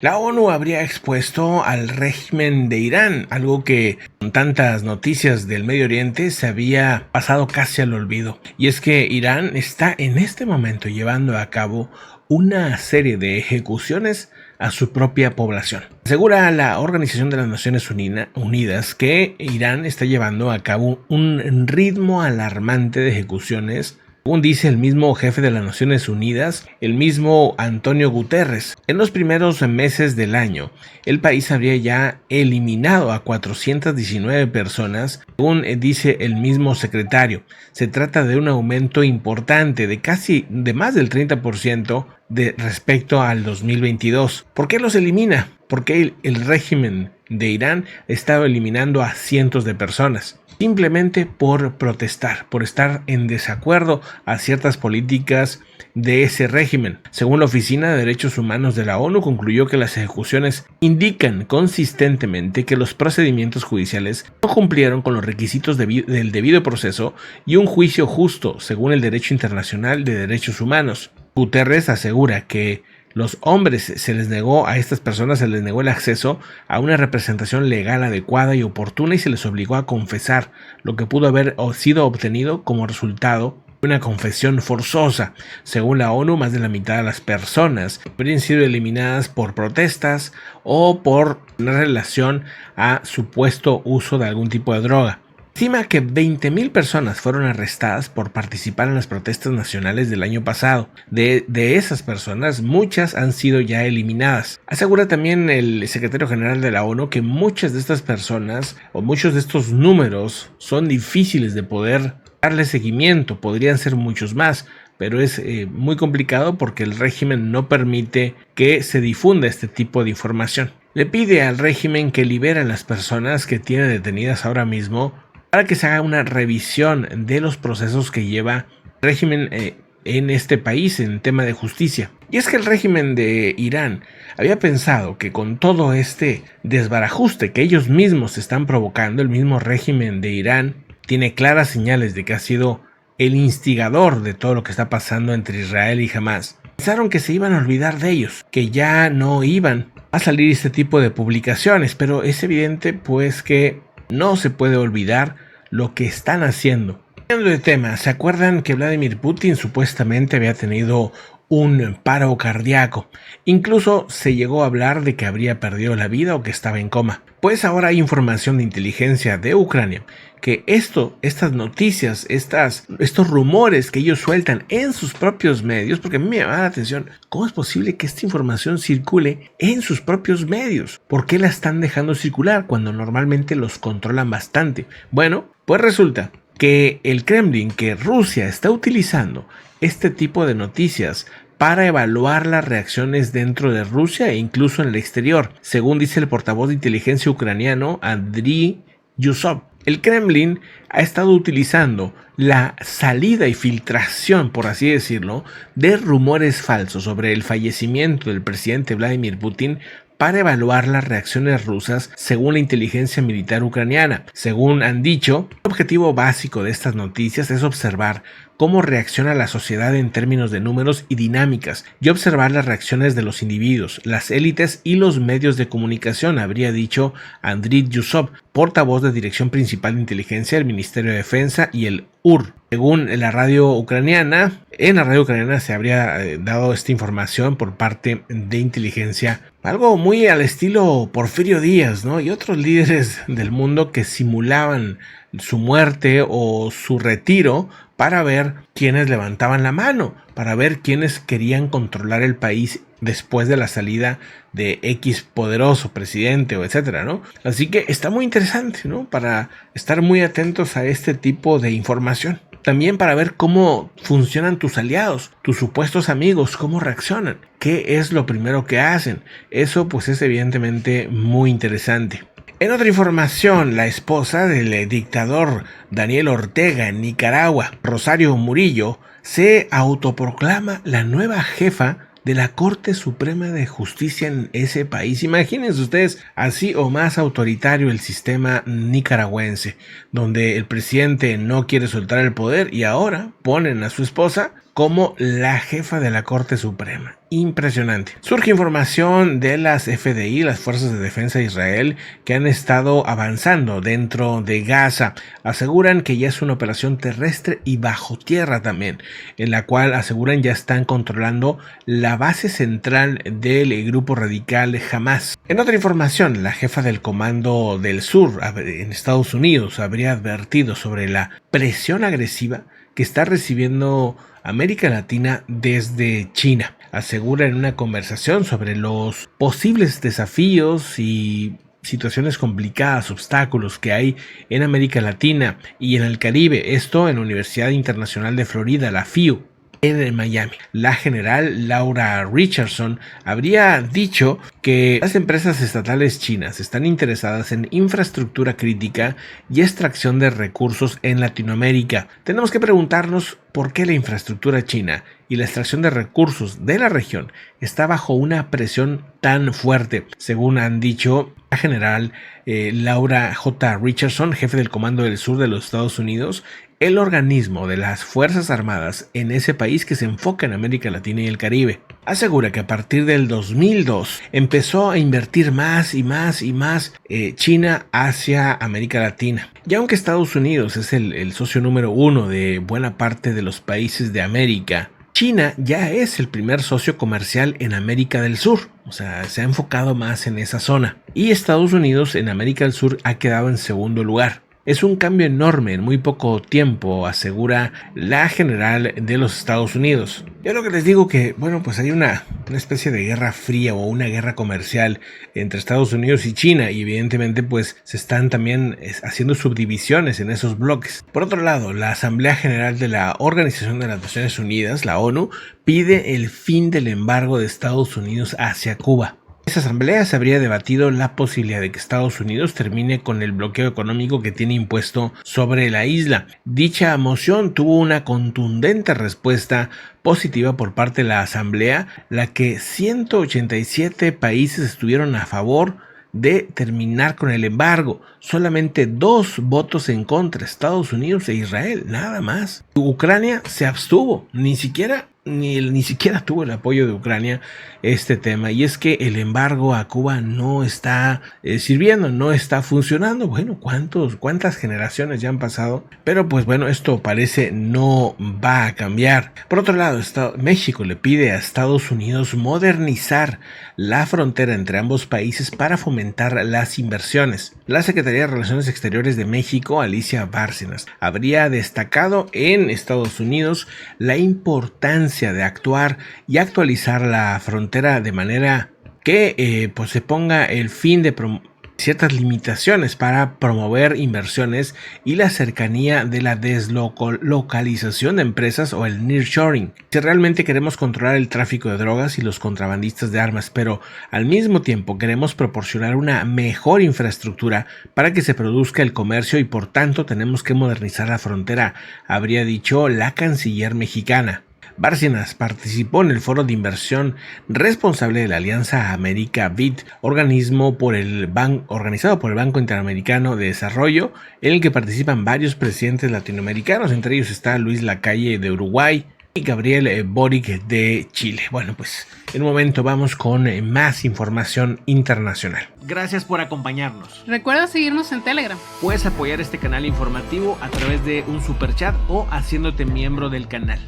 La ONU habría expuesto al régimen de Irán, algo que con tantas noticias del Medio Oriente se había pasado casi al olvido. Y es que Irán está en este momento llevando a cabo una serie de ejecuciones a su propia población. Asegura la Organización de las Naciones Unidas que Irán está llevando a cabo un ritmo alarmante de ejecuciones. Según dice el mismo jefe de las Naciones Unidas, el mismo Antonio Guterres, en los primeros meses del año, el país habría ya eliminado a 419 personas, según dice el mismo secretario. Se trata de un aumento importante de más del 30% respecto al 2022. ¿Por qué los elimina? Porque el régimen de Irán estaba eliminando a cientos de personas. Simplemente por protestar, por estar en desacuerdo a ciertas políticas de ese régimen. Según la Oficina de Derechos Humanos de la ONU, concluyó que las ejecuciones indican consistentemente que los procedimientos judiciales no cumplieron con los requisitos del debido proceso y un juicio justo, según el derecho internacional de derechos humanos. Guterres asegura que a estas personas se les negó el acceso a una representación legal adecuada y oportuna y se les obligó a confesar, lo que pudo haber sido obtenido como resultado de una confesión forzosa. Según la ONU, más de la mitad de las personas habrían sido eliminadas por protestas o por una relación a supuesto uso de algún tipo de droga. Estima que 20.000 personas fueron arrestadas por participar en las protestas nacionales del año pasado. De esas personas, muchas han sido ya eliminadas. Asegura también el secretario general de la ONU que muchas de estas personas o muchos de estos números son difíciles de poder darle seguimiento. Podrían ser muchos más, pero es muy complicado porque el régimen no permite que se difunda este tipo de información. Le pide al régimen que libere a las personas que tiene detenidas ahora mismo para que se haga una revisión de los procesos que lleva el régimen en este país en tema de justicia. Y es que el régimen de Irán había pensado que con todo este desbarajuste que ellos mismos están provocando, el mismo régimen de Irán tiene claras señales de que ha sido el instigador de todo lo que está pasando entre Israel y Hamás. Pensaron que se iban a olvidar de ellos, que ya no iban a salir este tipo de publicaciones, pero es evidente pues que no se puede olvidar lo que están haciendo. Cambiando de tema, ¿se acuerdan que Vladimir Putin supuestamente había tenido un paro cardíaco? Incluso se llegó a hablar de que habría perdido la vida o que estaba en coma. Pues ahora hay información de inteligencia de Ucrania que estas noticias, estos rumores que ellos sueltan en sus propios medios, porque a mí me llama la atención, ¿cómo es posible que esta información circule en sus propios medios? ¿Por qué la están dejando circular cuando normalmente los controlan bastante? Bueno, pues resulta que el Kremlin, que Rusia está utilizando este tipo de noticias para evaluar las reacciones dentro de Rusia e incluso en el exterior, según dice el portavoz de inteligencia ucraniano Andriy Yusov. El Kremlin ha estado utilizando la salida y filtración, por así decirlo, de rumores falsos sobre el fallecimiento del presidente Vladimir Putin para evaluar las reacciones rusas según la inteligencia militar ucraniana. Según han dicho, el objetivo básico de estas noticias es observar cómo reacciona la sociedad en términos de números y dinámicas, y observar las reacciones de los individuos, las élites y los medios de comunicación, habría dicho Andriy Yusov, portavoz de Dirección Principal de Inteligencia del Ministerio de Defensa y el UR. Según la radio ucraniana, en la radio ucraniana se habría dado esta información por parte de inteligencia, algo muy al estilo Porfirio Díaz, ¿no? Y otros líderes del mundo que simulaban su muerte o su retiro para ver quiénes levantaban la mano, para ver quiénes querían controlar el país después de la salida de X poderoso presidente o etcétera, ¿no? Así que está muy interesante, ¿no? Para estar muy atentos a este tipo de información. También para ver cómo funcionan tus aliados, tus supuestos amigos, cómo reaccionan, qué es lo primero que hacen. Eso pues es evidentemente muy interesante. En otra información, la esposa del dictador Daniel Ortega en Nicaragua, Rosario Murillo, se autoproclama la nueva jefa de la Corte Suprema de Justicia en ese país. Imagínense ustedes, así o más autoritario el sistema nicaragüense, donde el presidente no quiere soltar el poder y ahora ponen a su esposa como la jefa de la Corte Suprema. Impresionante. Surge información de las FDI, las Fuerzas de Defensa de Israel, que han estado avanzando dentro de Gaza. Aseguran que ya es una operación terrestre y bajo tierra también, en la cual aseguran ya están controlando la base central del grupo radical Hamas. En otra información, la jefa del Comando del Sur en Estados Unidos habría advertido sobre la presión agresiva que está recibiendo América Latina desde China. Asegura en una conversación sobre los posibles desafíos y situaciones complicadas, obstáculos que hay en América Latina y en el Caribe, esto en la Universidad Internacional de Florida, la FIU. En Miami, la general Laura Richardson habría dicho que las empresas estatales chinas están interesadas en infraestructura crítica y extracción de recursos en Latinoamérica. Tenemos que preguntarnos por qué la infraestructura china y la extracción de recursos de la región está bajo una presión tan fuerte, según han dicho la general Laura J. Richardson, jefe del Comando del Sur de los Estados Unidos, el organismo de las Fuerzas Armadas en ese país que se enfoca en América Latina y el Caribe. Asegura que a partir del 2002 empezó a invertir más y más China hacia América Latina. Y aunque Estados Unidos es el socio número uno de buena parte de los países de América, China ya es el primer socio comercial en América del Sur, o sea, se ha enfocado más en esa zona. Y Estados Unidos en América del Sur ha quedado en segundo lugar. Es un cambio enorme en muy poco tiempo, asegura la general de los Estados Unidos. Yo lo que les digo que, bueno, pues hay una especie de guerra fría o una guerra comercial entre Estados Unidos y China y evidentemente pues se están también haciendo subdivisiones en esos bloques. Por otro lado, la Asamblea General de la Organización de las Naciones Unidas, la ONU, pide el fin del embargo de Estados Unidos hacia Cuba. Esa asamblea se habría debatido la posibilidad de que Estados Unidos termine con el bloqueo económico que tiene impuesto sobre la isla. Dicha moción tuvo una contundente respuesta positiva por parte de la asamblea, la que 187 países estuvieron a favor de terminar con el embargo. Solamente 2 votos en contra, Estados Unidos e Israel, nada más. Ucrania se abstuvo, ni siquiera tuvo el apoyo de Ucrania este tema, y es que el embargo a Cuba no está sirviendo, no está funcionando. Bueno, cuántas generaciones ya han pasado, pero pues bueno, esto parece no va a cambiar. Por otro lado, México le pide a Estados Unidos modernizar la frontera entre ambos países para fomentar las inversiones. La Secretaría de Relaciones Exteriores de México, Alicia Bárcenas, habría destacado en Estados Unidos la importancia de actuar y actualizar la frontera de manera que pues se ponga el fin de ciertas limitaciones para promover inversiones y la cercanía de la deslocalización de empresas o el nearshoring. Si realmente queremos controlar el tráfico de drogas y los contrabandistas de armas, pero al mismo tiempo queremos proporcionar una mejor infraestructura para que se produzca el comercio y por tanto tenemos que modernizar la frontera, habría dicho la canciller mexicana. Bárcenas participó en el foro de inversión responsable de la Alianza América-BID, organismo organizado por el Banco Interamericano de Desarrollo, en el que participan varios presidentes latinoamericanos, entre ellos está Luis Lacalle de Uruguay y Gabriel Boric de Chile. Bueno, pues en un momento vamos con más información internacional. Gracias por acompañarnos. Recuerda seguirnos en Telegram. Puedes apoyar este canal informativo a través de un superchat o haciéndote miembro del canal.